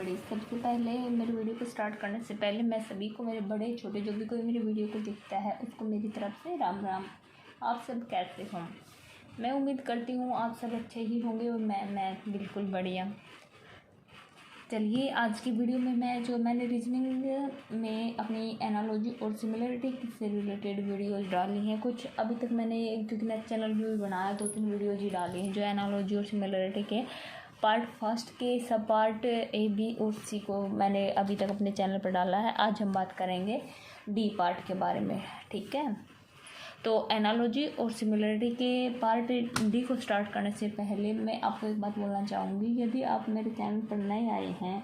बड़ी। सबसे पहले मेरे वीडियो को स्टार्ट करने से पहले मैं सभी को, मेरे बड़े छोटे जो भी कोई मेरे वीडियो को देखता है उसको मेरी तरफ से राम राम। आप सब कैसे हो? मैं उम्मीद करती हूँ आप सब अच्छे ही होंगे और मैं बिल्कुल बढ़िया। चलिए आज की वीडियो में मैंने रीजनिंग में अपनी एनालॉजी और सिमिलरिटी से रिलेटेड वीडियोज़ डाली हैं कुछ। अभी तक मैंने क्योंकि मैं चैनल भी बनाया 2-3 वीडियोज़ ही डाली हैं जो एनालॉजी और सिमिलरिटी के पार्ट फर्स्ट के सब पार्ट ए बी और सी को मैंने अभी तक अपने चैनल पर डाला है। आज हम बात करेंगे डी पार्ट के बारे में, ठीक है। तो एनालॉजी और सिमिलरिटी के पार्ट डी को स्टार्ट करने से पहले मैं आपको एक बात बोलना चाहूँगी। यदि आप मेरे चैनल पर नए आए हैं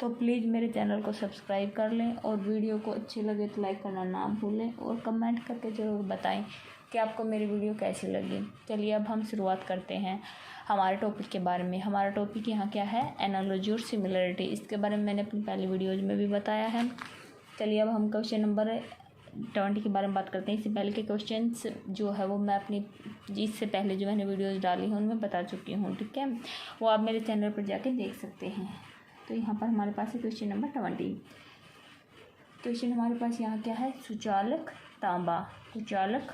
तो प्लीज़ मेरे चैनल को सब्सक्राइब कर लें और वीडियो को अच्छी लगे तो लाइक करना ना भूलें और कमेंट करके ज़रूर बताएं कि आपको मेरी वीडियो कैसी लगी। चलिए अब हम शुरुआत करते हैं हमारे टॉपिक के बारे में। हमारा टॉपिक यहाँ क्या है? एनालॉजी और सिमिलरिटी। इसके बारे में मैंने अपनी पहली वीडियोज़ में भी बताया है। चलिए अब हम क्वेश्चन नंबर 20 के बारे में बात करते हैं। इससे पहले के क्वेश्चंस जो है वो मैं अपनी इससे पहले जो मैंने वीडियोज़ डाली हैं उनमें बता चुकी हूँ, ठीक है। वो आप मेरे चैनल पर जाके देख सकते हैं। तो यहाँ पर हमारे पास है क्वेश्चन नंबर 20। क्वेश्चन हमारे पास यहाँ क्या है? सुचालक तांबा, सुचालक,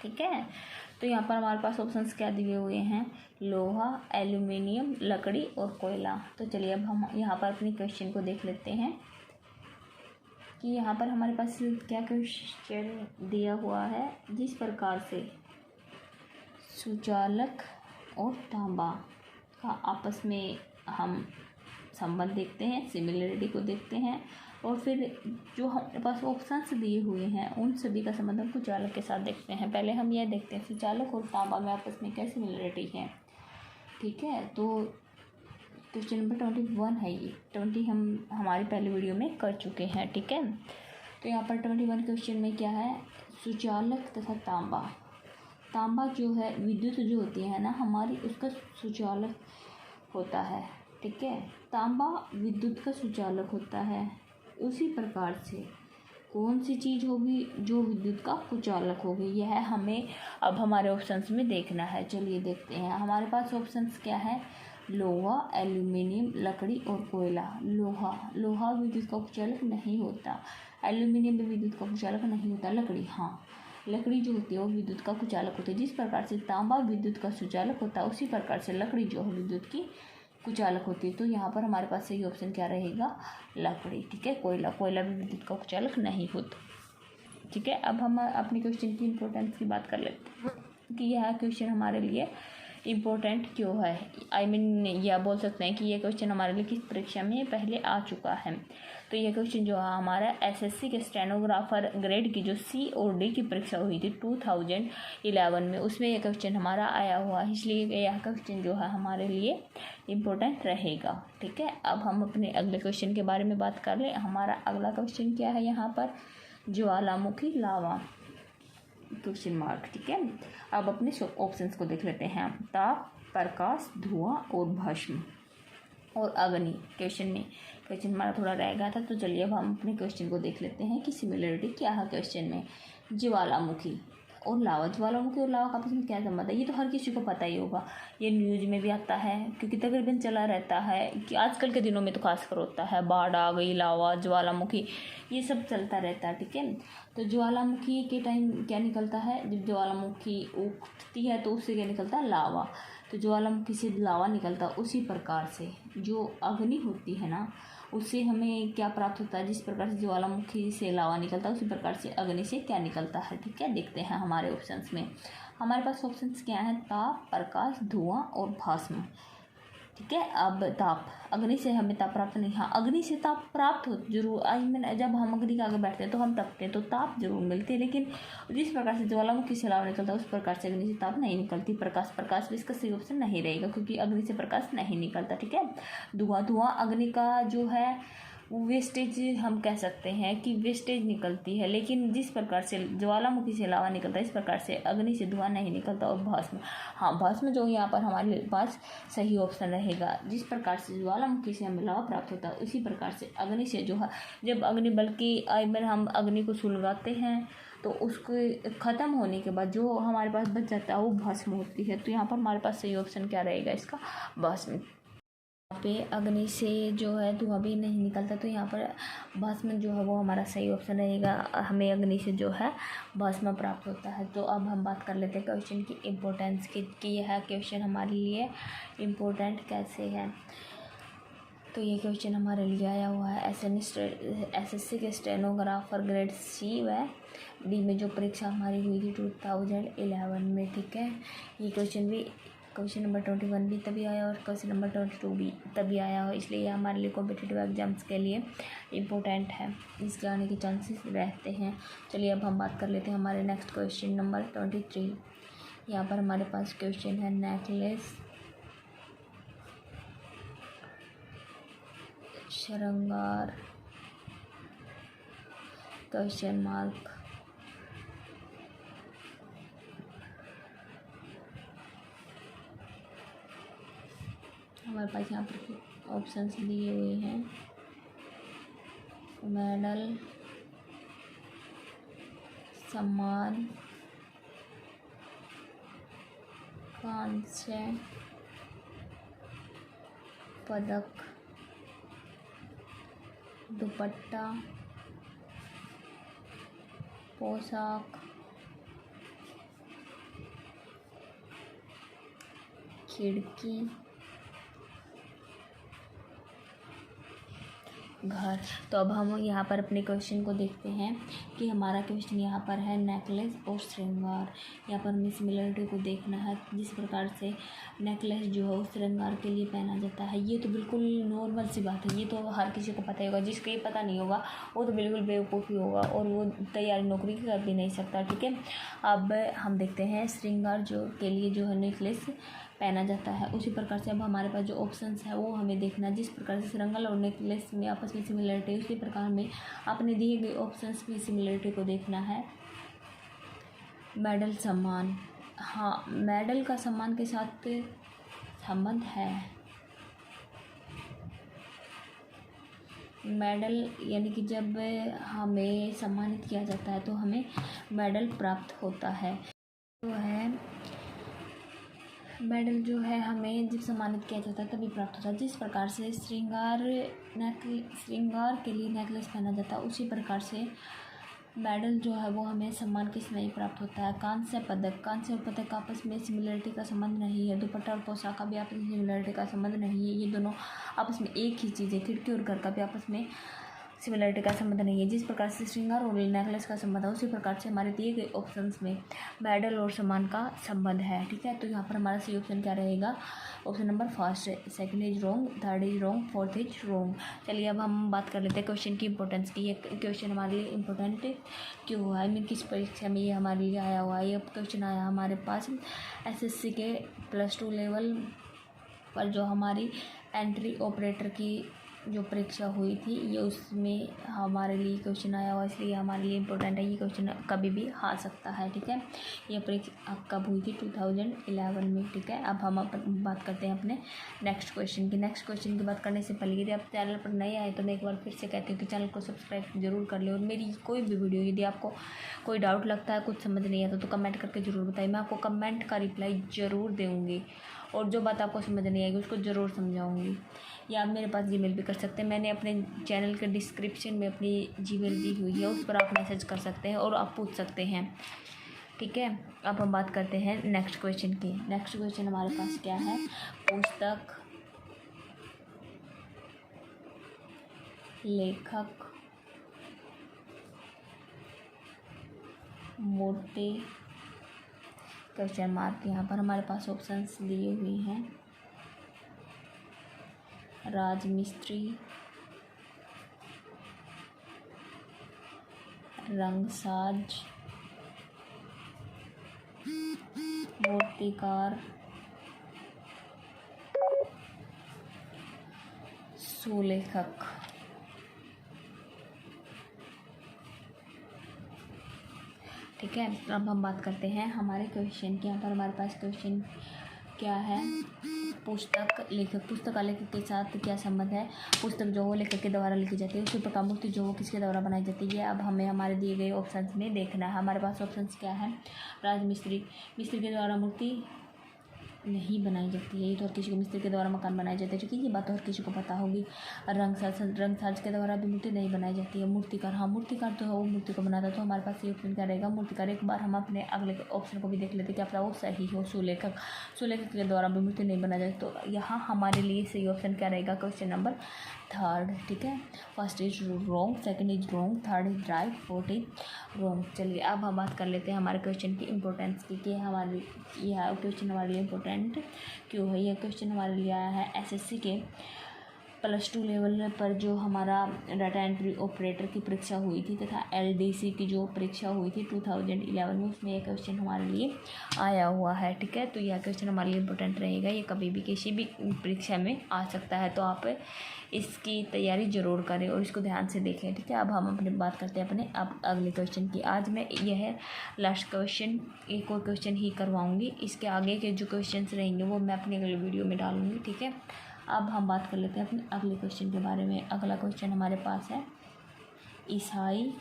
ठीक है। तो यहाँ पर हमारे पास ऑप्शंस क्या दिए हुए हैं? लोहा, एल्यूमिनियम, लकड़ी और कोयला। तो चलिए अब हम यहाँ पर अपनी क्वेश्चन को देख लेते हैं कि यहाँ पर हमारे पास क्या क्वेश्चन दिया हुआ है। जिस प्रकार से सुचालक और तांबा का आपस में हम संबंध देखते हैं, सिमिलरिटी को देखते हैं और फिर जो हमारे पास ऑप्शंस दिए हुए हैं उन सभी का संबंध हम सुचालक के साथ देखते हैं। पहले हम यह देखते हैं सुचालक और तांबा में आपस में क्या सिमिलरिटी है, ठीक है। तो क्वेश्चन नंबर 21 है ये। 20 हम हमारी पहली वीडियो में कर चुके हैं, ठीक है। तो यहाँ पर 21 क्वेश्चन में क्या है? सुचालक तथा तांबा। तांबा जो है विद्युत जो होती है ना हमारी, उसका सुचालक होता है, ठीक है। तांबा विद्युत का सुचालक होता है। उसी प्रकार से कौन सी चीज़ होगी जो विद्युत का कुचालक होगी, यह हमें अब हमारे ऑप्शंस में देखना है। चलिए देखते हैं हमारे पास ऑप्शंस क्या है। लोहा, एल्यूमिनियम, लकड़ी और कोयला। लोहा विद्युत का कुचालक नहीं होता। एल्यूमिनियम भी विद्युत का कुचालक नहीं होता। लकड़ी, हाँ, लकड़ी जो होती है वो विद्युत का कुचालक होती है। जिस प्रकार से तांबा विद्युत का सुचालक होता है उसी प्रकार से लकड़ी जो है विद्युत की कुचालक होती है। तो यहाँ पर हमारे पास सही ऑप्शन क्या रहेगा? लकड़ी, ठीक है। कोयला भी विद्युत का कुचालक नहीं होता, ठीक है। अब हम अपने क्वेश्चन की इम्पोर्टेंस की बात कर लेते हैं कि यह क्वेश्चन हमारे लिए इम्पोर्टेंट क्यों है। यह बोल सकते हैं कि ये क्वेश्चन हमारे लिए किस परीक्षा में पहले आ चुका है। तो ये क्वेश्चन जो है हमारा एसएससी के स्टेनोग्राफर ग्रेड की जो सी और डी की परीक्षा हुई थी 2011 में, उसमें यह क्वेश्चन हमारा आया हुआ है। इसलिए यह क्वेश्चन जो है हमारे लिए इम्पोर्टेंट रहेगा, ठीक है। अब हम अपने अगले क्वेश्चन के बारे में बात कर लें। हमारा अगला क्वेश्चन क्या है यहाँ पर? ज्वालामुखी लावा, क्वेश्चन मार्क, ठीक है। अब अपने ऑप्शंस को देख लेते हैं। ताप, प्रकाश, धुआं और भस्म और अग्नि। क्वेश्चन हमारा थोड़ा रह गया था। तो चलिए अब हम अपने क्वेश्चन को देख लेते हैं कि सिमिलरिटी क्या है क्वेश्चन में। ज्वालामुखी और लावा, ज्वालामुखी और लावा का आपस में क्या संबंध है ये तो हर किसी को पता ही होगा। ये न्यूज़ में भी आता है क्योंकि तकरीबन चला रहता है कि आजकल के दिनों में तो खासकर होता है। बाढ़ आ गई, लावा, ज्वालामुखी, ये सब चलता रहता है, ठीक है। तो ज्वालामुखी के टाइम क्या निकलता है? जब ज्वालामुखी उठती है तो उससे क्या निकलता है? लावा। तो ज्वालामुखी से लावा निकलता है। उसी प्रकार से जो अग्नि होती है ना उससे हमें क्या प्राप्त होता है? जिस प्रकार से ज्वालामुखी से लावा निकलता है उसी प्रकार से अग्नि से क्या निकलता है, ठीक है। देखते हैं हमारे ऑप्शंस में। हमारे पास ऑप्शंस क्या हैं? ताप, प्रकाश, धुआं और भस्म, ठीक है। अब ताप, अग्नि से हमें ताप प्राप्त नहीं, हाँ अग्नि से ताप प्राप्त हो जरूर। जब हम अग्नि के आगे बैठते हैं तो हम तपते हैं तो ताप जरूर मिलती है, लेकिन जिस प्रकार से ज्वालामुखी से लावा निकलता है उस प्रकार से अग्नि से ताप नहीं निकलती। प्रकाश भी इसका सही ऑप्शन नहीं रहेगा क्योंकि अग्नि से प्रकाश नहीं निकलता, ठीक है। धुआं अग्नि का जो है वेस्टेज हम कह सकते हैं कि वेस्टेज निकलती है, लेकिन जिस प्रकार से ज्वालामुखी से लावा निकलता है इस प्रकार से अग्नि से धुआं नहीं निकलता। और भस्म, हाँ भस्म जो यहाँ पर हमारे पास सही ऑप्शन रहेगा। जिस प्रकार से ज्वालामुखी से हमें लावा प्राप्त होता है उसी प्रकार से अग्नि से जो है, जब अग्नि बल्कि हम अग्नि को सुलगाते हैं तो उसको ख़त्म होने के बाद जो हमारे पास बच जाता है वो भस्म होती है। तो यहाँ पर हमारे पास सही ऑप्शन क्या रहेगा इसका? भस्म। पे अग्नि से जो है धुआं भी नहीं निकलता, तो यहाँ पर भस्म जो है वो हमारा सही ऑप्शन रहेगा। हमें अग्नि से जो है भस्म प्राप्त होता है। तो अब हम बात कर लेते हैं क्वेश्चन की इम्पोर्टेंस की कि यह क्वेश्चन हमारे लिए इम्पोर्टेंट कैसे है। तो ये क्वेश्चन हमारे लिए आया हुआ है SSC के स्टेनोग्राफर ग्रेड C व D में जो परीक्षा हमारी हुई थी 2011 में, ठीक है। ये क्वेश्चन नंबर 21 भी तभी आया और क्वेश्चन नंबर 22 भी तभी आया हो, इसलिए ये हमारे लिए कॉम्पिटिटिव एग्जाम्स के लिए इम्पोर्टेंट है, इसके आने के चांसेस रहते हैं। चलिए अब हम बात कर लेते हैं हमारे नेक्स्ट क्वेश्चन नंबर 23। यहाँ पर हमारे पास क्वेश्चन है नेकलेस श्रृंगार क्वेश्चन मार्क। हमारे पास यहाँ पर ऑप्शंस दिए हुए हैं। मेडल, सम्मान, कांस्य पदक, दुपट्टा, पोशाक, खिड़की, घर। तो अब हम यहाँ पर अपने क्वेश्चन को देखते हैं कि हमारा क्वेश्चन यहाँ पर है नेकलेस और श्रृंगार। यहाँ पर हमें सिमिलरिटी को देखना है। जिस प्रकार से नेकलेस जो है उस श्रृंगार के लिए पहना जाता है, ये तो बिल्कुल नॉर्मल सी बात है, ये तो हर किसी को पता ही होगा। जिसको ये पता नहीं होगा वो तो बिल्कुल बेवकूफ़ी होगा और वो तैयारी नौकरी कर भी नहीं सकता, ठीक है। अब हम देखते हैं श्रृंगार जो के लिए जो है नेकलेस पहना जाता है, उसी प्रकार से अब हमारे पास जो ऑप्शंस है वो हमें देखना है। जिस प्रकार से श्रृंगार और नेकलेस में आपस में सिमिलरिटी, उसी प्रकार में अपने दिए गए ऑप्शंस में सिमिलरिटी को देखना है। मेडल, सम्मान, हाँ मेडल का सम्मान के साथ संबंध है। मेडल यानी कि जब हमें सम्मानित किया जाता है तो हमें मेडल प्राप्त होता है। तो है मेडल जो है हमें जब सम्मानित किया जाता है तभी प्राप्त होता है। जिस प्रकार से श्रृंगार के लिए नेकलेस पहना जाता है, उसी प्रकार से मेडल जो है वो हमें सम्मान के समय प्राप्त होता है। कांस्य और पदक आपस में सिमिलरिटी का संबंध नहीं है। दुपट्टा और पोशाक का भी आपस में सिमिलरिटी का संबंध नहीं है, ये दोनों आपस में एक ही चीज़ है। खिड़की और घर का भी आपस में सिमिलरिटी का संबंध नहीं है। जिस प्रकार से श्रृंगार और नेकलेस का संबंध है, उसी प्रकार से हमारे दिए गए ऑप्शंस में मेडल और सम्मान का संबंध है, ठीक है। तो यहाँ पर हमारा सही ऑप्शन क्या रहेगा? Option number first, second is wrong, third is wrong, fourth is wrong. चलिए अब हम बात कर लेते हैं क्वेश्चन की इंपॉर्टेंस की। ये क्वेश्चन हमारे लिए इंपॉर्टेंट क्यों हुआ है, किस परीक्षा में ये हमारे लिए आया हुआ है। ये क्वेश्चन आया हमारे पास SSC के +2 लेवल पर जो हमारी एंट्री ऑपरेटर की जो परीक्षा हुई थी, ये उसमें हमारे लिए क्वेश्चन आया हुआ, इसलिए हमारे लिए इम्पोर्टेंट है। ये क्वेश्चन कभी भी आ सकता है, ठीक है। ये परीक्षा कब हुई थी? 2011 में, ठीक है। अब हम बात करते हैं अपने नेक्स्ट क्वेश्चन की बात करने से पहले यदि आप चैनल पर नए आए तो मैं एक बार फिर से कहती हूँ कि चैनल को सब्सक्राइब जरूर कर ले। और मेरी कोई भी वीडियो यदि आपको कोई डाउट लगता है, कुछ समझ नहीं आता तो कमेंट करके ज़रूर बताइए, मैं आपको कमेंट का रिप्लाई ज़रूर दूँगी और जो बात आपको समझ नहीं आएगी उसको ज़रूर समझाऊंगी। या आप मेरे पास जीमेल भी कर सकते हैं, मैंने अपने चैनल के डिस्क्रिप्शन में अपनी जीमेल दी हुई है, उस पर आप मैसेज कर सकते हैं और आप पूछ सकते हैं, ठीक है। अब हम बात करते हैं नेक्स्ट क्वेश्चन की। नेक्स्ट क्वेश्चन हमारे पास क्या है? पुस्तक, लेखक, मूर्ति, क्वेश्चन मार्क। यहाँ पर हमारे पास ऑप्शंस दिए हुए हैं। राजमिस्त्री, रंगसाज, मूर्तिकार, सुलेखक। ठीक है, अब हम बात करते हैं हमारे क्वेश्चन की। यहाँ पर हमारे पास क्वेश्चन क्या है? पुस्तक, लेखक। पुस्तक का लेखक के साथ क्या संबंध है? पुस्तक जो हो लेखक के द्वारा लिखी जाती है, उसी प्रकार मूर्ति जो हो किसके द्वारा बनाई जाती है। अब हमें हमारे दिए गए ऑप्शंस में देखना है। हमारे पास ऑप्शंस क्या है? राजमिस्त्री, मिस्त्री के द्वारा मूर्ति नहीं बनाई जाती है। ये तो हर किसी को मिस्त्री के द्वारा मकान बनाए जाते हैं, क्योंकि ये बात तो हर किसी को पता होगी। रंगसाज के द्वारा भी मूर्ति नहीं बनाई जाती है। मूर्तिकार, हाँ मूर्तिकार तो है, वो मूर्ति को बनाता है। तो हमारे पास ये ऑप्शन क्या रहेगा, मूर्तिकार। एक बार हम अपने अगले ऑप्शन को भी देख लेते हैं, क्या पता वो सही हो। सुलेखक के द्वारा भी मूर्ति नहीं बनाई जाती। तो यहाँ हमारे लिए सही ऑप्शन क्या रहेगा, क्वेश्चन नंबर 3। ठीक है, first is wrong, second is wrong, third is right, fourth is wrong. चलिए अब हम बात कर लेते हैं हमारे क्वेश्चन की इंपॉर्टेंस की, कि हमारे यह क्वेश्चन हमारे लिए इम्पोर्टेंट क्यों है। यह क्वेश्चन हमारे लिए आया है एसएससी के +2 लेवल पर जो हमारा डाटा एंट्री ऑपरेटर की परीक्षा हुई थी, तथा एलडीसी की जो परीक्षा हुई थी 2011 में, उसमें यह क्वेश्चन हमारे लिए आया हुआ है। ठीक है, तो यह क्वेश्चन हमारे लिए इम्पोर्टेंट रहेगा। ये कभी भी किसी भी परीक्षा में आ सकता है, तो आप इसकी तैयारी ज़रूर करें और इसको ध्यान से देखें। ठीक है, अब हम अपनी बात करते हैं अपने अब अगले क्वेश्चन की। आज मैं यह लास्ट क्वेश्चन, एक और क्वेश्चन ही करवाऊँगी। इसके आगे के जो क्वेश्चन रहेंगे वो मैं अपनी अगले वीडियो में डालूँगी। ठीक है, अब हम बात कर लेते हैं अपने अगले क्वेश्चन के बारे में। अगला क्वेश्चन हमारे पास है ईसाई,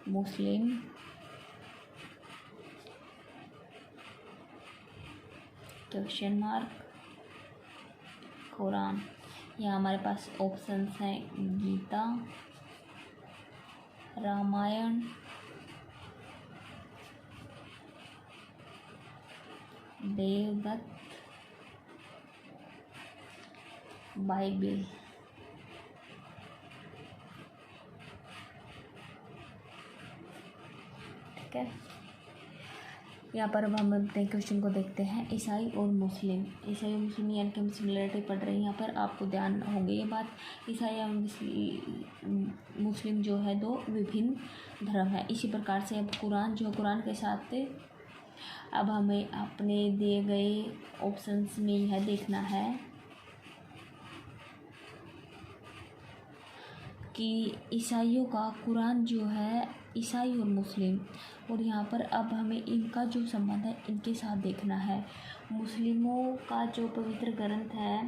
मुस्लिम, क्वेश्चन मार्क, कुरान। यहाँ हमारे पास ऑप्शंस हैं गीता, रामायण, देवदत्त, बाइबिल। ठीक है, यहाँ पर अब हम अपने क्वेश्चन को देखते हैं। ईसाई और मुस्लिम, ईसाई और मुस्लिम यानी कि हम सिमिलरिटी पढ़ रहे हैं। यहाँ पर आपको ध्यान होगी ये बात, ईसाई और मुस्लिम जो है दो विभिन्न धर्म है। इसी प्रकार से अब कुरान जो, कुरान के साथ अब हमें अपने दिए गए ऑप्शंस में यह देखना है कि ईसाइयों का कुरान जो है, ईसाई और मुस्लिम, और यहाँ पर अब हमें इनका जो संबंध है इनके साथ देखना है। मुस्लिमों का जो पवित्र ग्रंथ है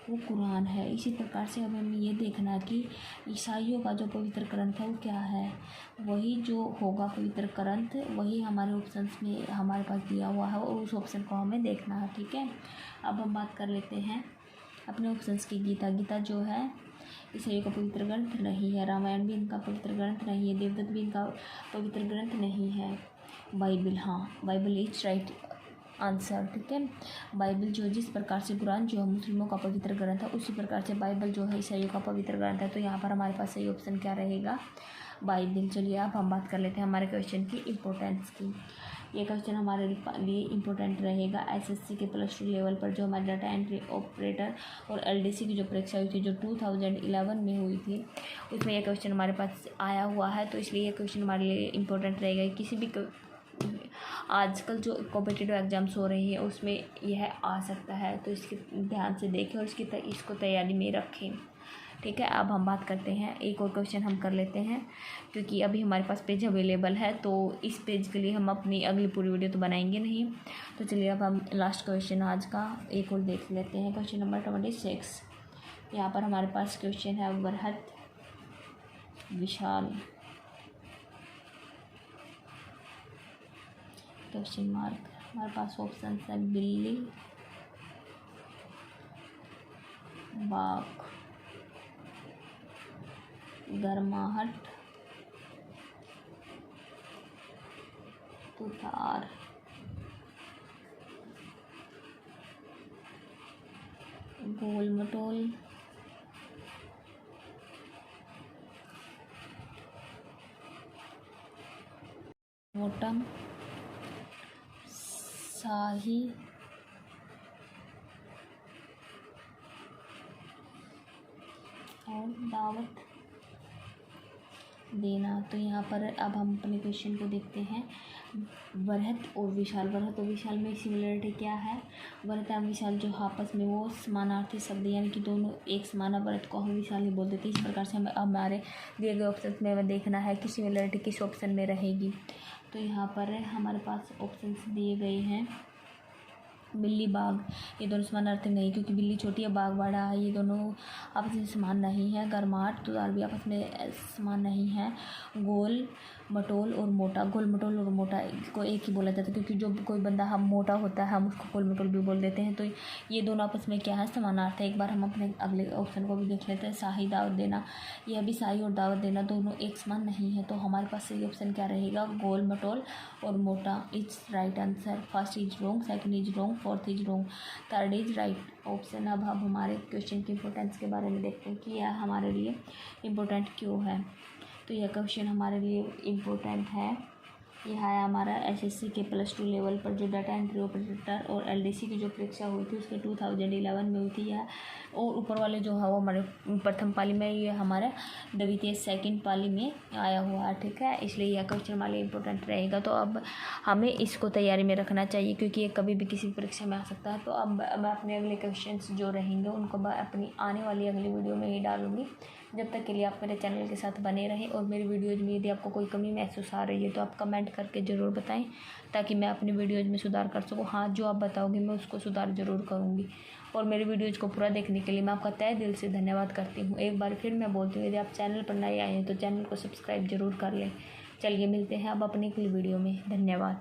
वो कुरान है। इसी प्रकार से अब हमें ये देखना कि ईसाइयों का जो पवित्र ग्रंथ है वो क्या है, वही जो होगा पवित्र ग्रंथ, वही हमारे ऑप्शंस में हमारे पास दिया हुआ है और उस ऑप्शन को हमें देखना है। ठीक है, अब हम बात कर लेते हैं अपने ऑप्शंस की। गीता जो है ईसाइयों का पवित्र ग्रंथ नहीं है, रामायण भी इनका पवित्र ग्रंथ नहीं है, देवदत्त भी इनका पवित्र ग्रंथ नहीं है। बाइबिल, हाँ बाइबिल इज राइट आंसर। ठीक है, बाइबिल जो, जिस प्रकार से कुरान जो है मुस्लिमों का पवित्र ग्रंथ है, उसी प्रकार से बाइबल जो है ईसाइयों का पवित्र ग्रंथ है। तो यहाँ पर हमारे पास सही ऑप्शन क्या रहेगा, बाइबिल। चलिए अब हम बात कर लेते हैं हमारे क्वेश्चन की इम्पोर्टेंस की। ये क्वेश्चन हमारे लिए इम्पोर्टेंट रहेगा एसएससी के +2 लेवल पर जो हमारे डाटा एंट्री ऑपरेटर और एलडीसी की जो परीक्षा हुई थी जो 2011 में हुई थी, उसमें यह क्वेश्चन हमारे पास आया हुआ है। तो इसलिए यह क्वेश्चन हमारे लिए इम्पोर्टेंट रहेगा। किसी भी आजकल जो कॉम्पिटिटिव एग्जाम्स हो रही हैं उसमें यह आ सकता है, तो इसके ध्यान से देखें और इसको तैयारी में रखें। ठीक है, अब हम बात करते हैं, एक और क्वेश्चन हम कर लेते हैं, क्योंकि अभी हमारे पास पेज अवेलेबल है, तो इस पेज के लिए हम अपनी अगली पूरी वीडियो तो बनाएंगे नहीं। तो चलिए अब हम लास्ट क्वेश्चन आज का एक और देख लेते हैं, क्वेश्चन नंबर 26। यहाँ पर हमारे पास क्वेश्चन है बृहत, विशाल, क्वेश्चन मार्क। हमारे पास ऑप्शन है बिल्ली, बाघ, गर्माहट, तुतार, गोल मटोल, मोटम, शाही, और दावत देना। तो यहाँ पर अब हम अपने क्वेश्चन को देखते हैं, बृहत और विशाल। बृहत और विशाल में सिमिलरिटी क्या है, बृहत और विशाल जो आपस में वो समानार्थी शब्द, यानी कि दोनों एक समान, बृहत को हम विशाल ही बोल देते हैं। इस प्रकार से हमें हमारे दिए गए ऑप्शन में देखना है कि सिमिलरिटी किस ऑप्शन में रहेगी। तो यहाँ पर हमारे पास ऑप्शन दिए गए हैं बिल्ली, बाघ, ये दोनों समानार्थी नहीं, क्योंकि बिल्ली छोटी है, बाघ बड़ा है, ये दोनों आपस में समान नहीं है। गर्माहट, तुतार भी आपस में समान नहीं है। गोल मटोल और मोटा, गोल मटोल और मोटा को एक ही बोला जाता है, क्योंकि जो कोई बंदा हम मोटा होता है हम उसको गोल मटोल भी बोल देते हैं। तो ये दोनों आपस में क्या है, समानार्थ है। एक बार हम अपने अगले ऑप्शन को भी देख लेते हैं। शाही दावत देना, यह भी शाही और दावत देना दोनों एक समान नहीं है। तो हमारे पास सही ऑप्शन क्या रहेगा, गोल मटोल और मोटा is right answer. First is wrong, second is wrong, fourth is wrong, third is right option. अब हम हमारे क्वेश्चन की इंपॉर्टेंस के बारे में देखते हैं कि यह हमारे लिए इम्पोर्टेंट क्यों है। तो यह क्वेश्चन हमारे लिए इम्पोर्टेंट है। यह है हमारा एसएससी के +2 लेवल पर जो डाटा एंट्री ऑपरेटर और एलडीसी की जो परीक्षा हुई थी उसके 2011 में हुई थी यह। और ऊपर वाले जो है वो हमारे प्रथम पाली में, ये हमारे द्वितीय सेकंड पाली में आया हुआ है, ठीक है। इसलिए यह क्वेश्चन हमारे लिए इम्पोर्टेंट रहेगा। तो अब हमें इसको तैयारी में रखना चाहिए, क्योंकि ये कभी भी किसी परीक्षा में आ सकता है। तो अब मैं अपने अगले क्वेश्चन जो रहेंगे उनको मैं अपनी आने वाली अगली वीडियो में ही डालूँगी। जब तक के लिए आप मेरे चैनल के साथ बने रहें। और मेरी वीडियोज़ में यदि आपको कोई कमी महसूस आ रही है तो आप कमेंट करके ज़रूर बताएं, ताकि मैं अपनी वीडियोज़ में सुधार कर सकूं। हाँ, जो आप बताओगे मैं उसको सुधार ज़रूर करूँगी। और मेरी वीडियोज़ को पूरा देखने के लिए मैं आपका तहे दिल से धन्यवाद करती हूँ। एक बार फिर मैं बोलती हूँ, यदि आप चैनल पर नए आए हैं तो चैनल को सब्सक्राइब ज़रूर कर लें। चलिए मिलते हैं अब अपनी अगली वीडियो में। धन्यवाद।